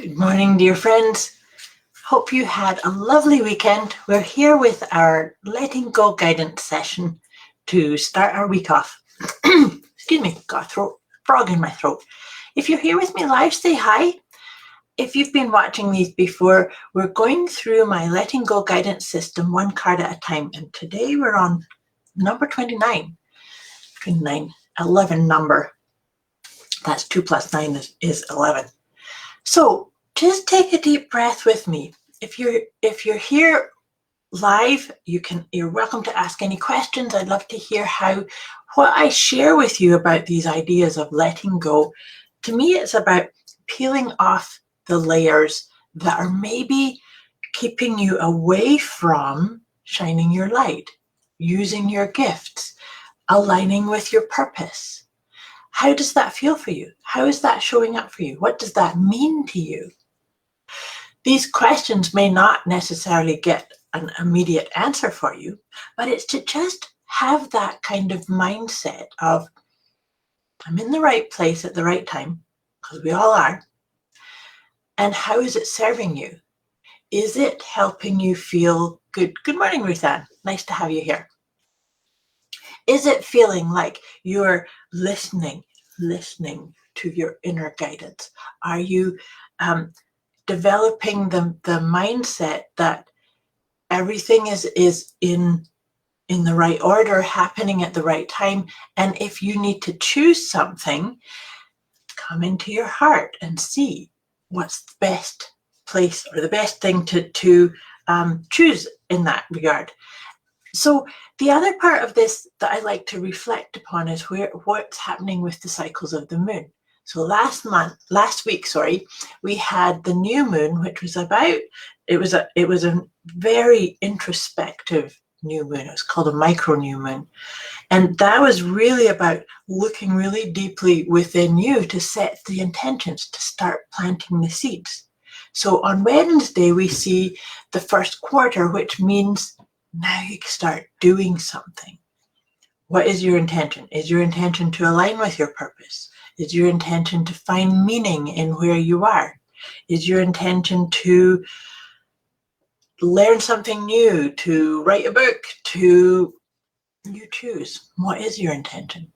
Good morning, dear friends. Hope you had a lovely weekend. We're here with our letting go guidance session to start our week off. Excuse me, got a frog in my throat. If you're here with me live, say hi. If you've been watching these before, we're going through my letting go guidance system one card at a time. And today we're on number 29. 11 number. That's 2 plus 9 is 11. So just take a deep breath with me. If you're here live, you're welcome to ask any questions. I'd love to hear what I share with you about these ideas of letting go. To me, it's about peeling off the layers that are maybe keeping you away from shining your light, using your gifts, aligning with your purpose. How does that feel for you? How is that showing up for you? What does that mean to you? These questions may not necessarily get an immediate answer for you, but it's to just have that kind of mindset of, I'm in the right place at the right time, because we all are. And how is it serving you? Is it helping you feel good? Good morning, Ruth Ann. Nice to have you here. Is it feeling like you're listening to your inner guidance? Are you developing the mindset that everything is in the right order, happening at the right time? And if you need to choose something, come into your heart and see what's the best place or the best thing to choose in that regard. So the other part of this that I like to reflect upon is what's happening with the cycles of the moon. So last week, we had the new moon, which was it was a very introspective new moon. It was called a micro new moon. And that was really about looking really deeply within you to set the intentions, to start planting the seeds. So on Wednesday, we see the first quarter, which means now you can start doing something. What is your intention? Is your intention to align with your purpose? Is your intention to find meaning in where you are? Is your intention to learn something new, to write a book, you choose? What is your intention?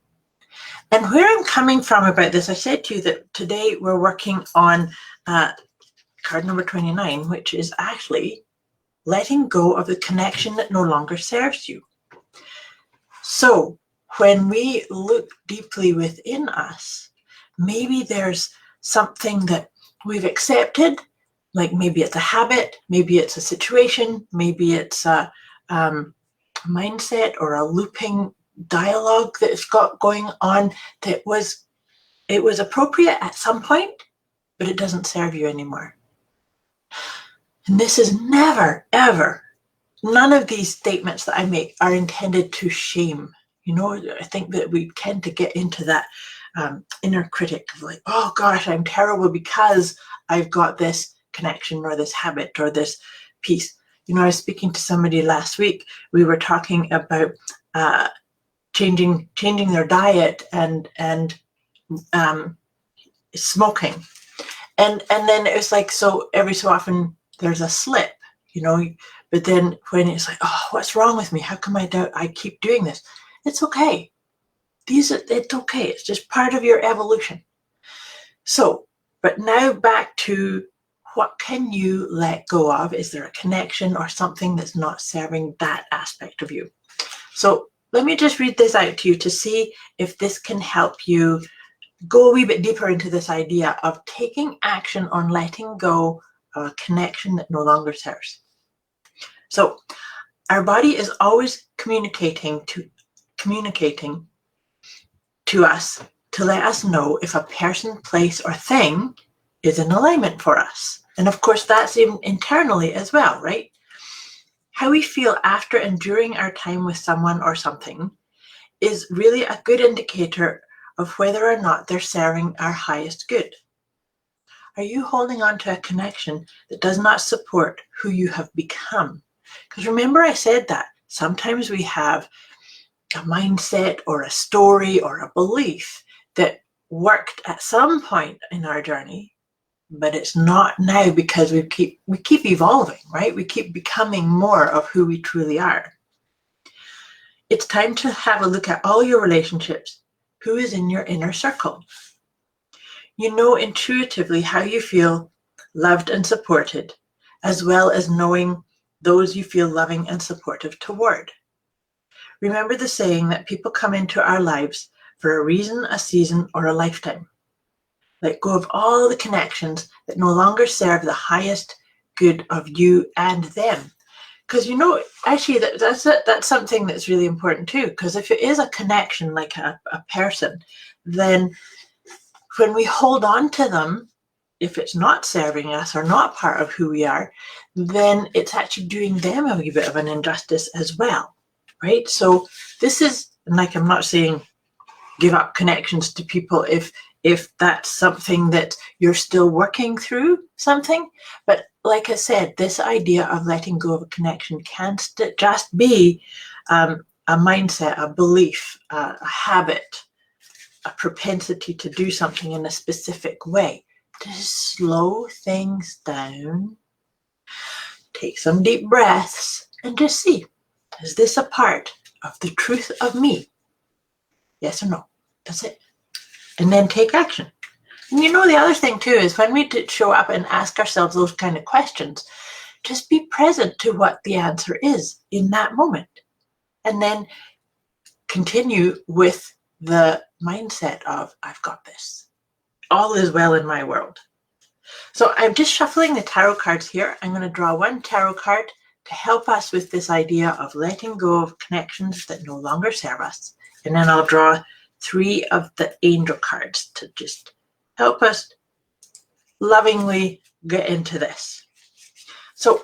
And where I'm coming from about this, I said to you that today we're working on card number 29, which is actually letting go of the connection that no longer serves you. So when we look deeply within us, maybe there's something that we've accepted, like maybe it's a habit, maybe it's a situation, maybe it's a mindset or a looping dialogue that's got going on it was appropriate at some point, but it doesn't serve you anymore. And this is never, ever, none of these statements that I make are intended to shame. I think that we tend to get into that inner critic of like, oh gosh, I'm terrible because I've got this connection or this habit or this piece. I was speaking to somebody last week. We were talking about changing their diet and smoking. And then it was like, so every so often there's a slip, but then when it's like, oh, what's wrong with me? How come I keep doing this? It's okay. It's okay. It's just part of your evolution. So, but now back to what can you let go of? Is there a connection or something that's not serving that aspect of you? So let me just read this out to you to see if this can help you go a wee bit deeper into this idea of taking action on letting go of a connection that no longer serves. So our body is always communicating to us to let us know if a person, place, or thing is in alignment for us. And of course, that's even internally as well, right? How we feel after and during our time with someone or something is really a good indicator of whether or not they're serving our highest good. Are you holding on to a connection that does not support who you have become? Because remember I said that sometimes we have a mindset or a story or a belief that worked at some point in our journey, but it's not now because we keep evolving, right? We keep becoming more of who we truly are. It's time to have a look at all your relationships. Who is in your inner circle? You know intuitively how you feel loved and supported, as well as knowing those you feel loving and supportive toward. Remember the saying that people come into our lives for a reason, a season, or a lifetime. Let go of all the connections that no longer serve the highest good of you and them. Because actually that's something that's really important too. Because if it is a connection, like a person, then when we hold on to them, if it's not serving us or not part of who we are, then it's actually doing them a wee bit of an injustice as well, right? So this is, like, I'm not saying give up connections to people if that's something that you're still working through something. But like I said, this idea of letting go of a connection can't just be a mindset, a belief, a habit, a propensity to do something in a specific way. Just slow things down, take some deep breaths, and just see, is this a part of the truth of me? Yes or no? That's it. And then take action. And the other thing too is when we show up and ask ourselves those kind of questions, just be present to what the answer is in that moment. And then continue with the mindset of, I've got this. All is well in my world. So I'm just shuffling the tarot cards here. I'm going to draw one tarot card to help us with this idea of letting go of connections that no longer serve us. And then I'll draw 3 of the angel cards to just help us lovingly get into this. So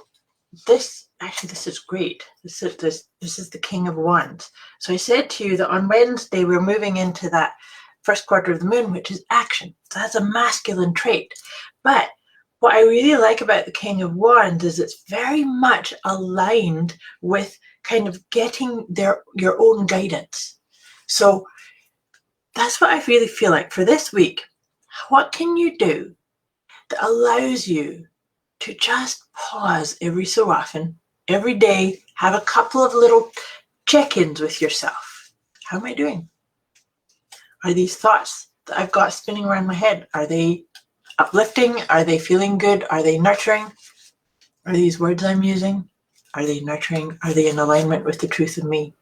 this is great. This is the King of Wands. So I said to you that on Wednesday we're moving into that first quarter of the moon, which is action. So that's a masculine trait. But what I really like about the King of Wands is it's very much aligned with kind of getting your own guidance. So that's what I really feel like for this week. What can you do that allows you to just pause every so often, every day, have a couple of little check-ins with yourself? How am I doing? Are these thoughts that I've got spinning around my head, are they uplifting? Are they feeling good? Are they nurturing? Are these words I'm using, are they nurturing? Are they in alignment with the truth of me?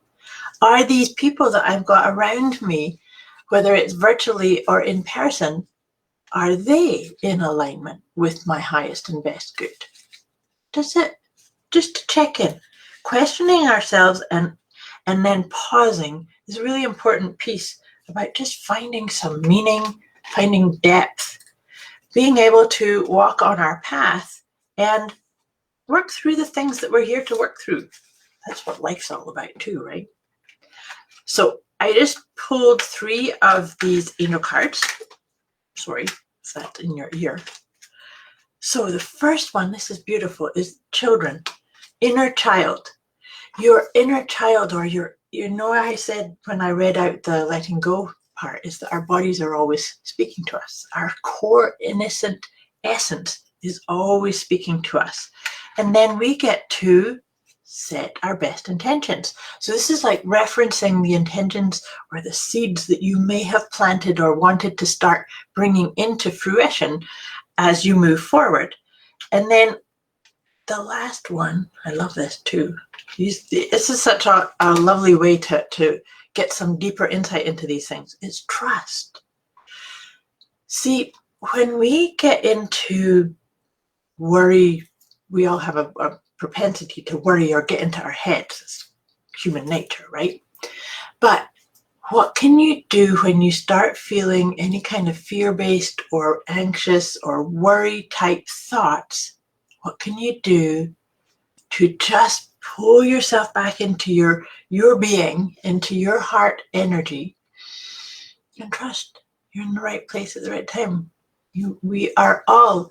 Are these people that I've got around me, whether it's virtually or in person, are they in alignment with my highest and best good? That's it. Just to check in. Questioning ourselves and then pausing is a really important piece about just finding some meaning, finding depth, being able to walk on our path and work through the things that we're here to work through. That's what life's all about too, right? So I just pulled 3 of these angel cards. Sorry, is that in your ear? So the first one, this is beautiful, is children, inner child. Your inner child, or I said when I read out the letting go part, is that our bodies are always speaking to us. Our core innocent essence is always speaking to us. And then we get to set our best intentions. So this is like referencing the intentions or the seeds that you may have planted or wanted to start bringing into fruition as you move forward. And then the last one, I love this too. This is such a lovely way to get some deeper insight into these things. It's trust. See, when we get into worry, we all have a propensity to worry or get into our heads. It's human nature, right? But what can you do when you start feeling any kind of fear-based or anxious or worry-type thoughts? What can you do to just pull yourself back into your being, into your heart energy, and trust you're in the right place at the right time? We are all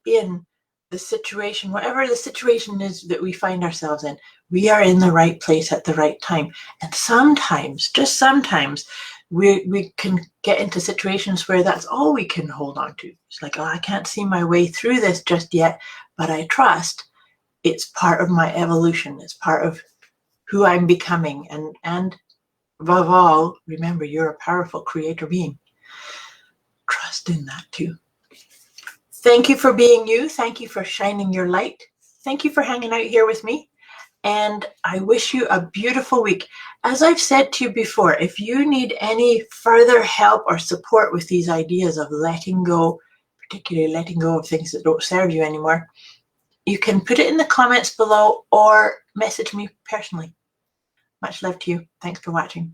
in the situation, whatever the situation is that we find ourselves in, we are in the right place at the right time. And sometimes, just sometimes, we can get into situations where that's all we can hold on to. It's like, oh, I can't see my way through this just yet, but I trust it's part of my evolution. It's part of who I'm becoming. And above all, remember, you're a powerful creator being. Trust in that too. Thank you for being you. Thank you for shining your light. Thank you for hanging out here with me. And I wish you a beautiful week. As I've said to you before, if you need any further help or support with these ideas of letting go, particularly letting go of things that don't serve you anymore, you can put it in the comments below or message me personally. Much love to you. Thanks for watching.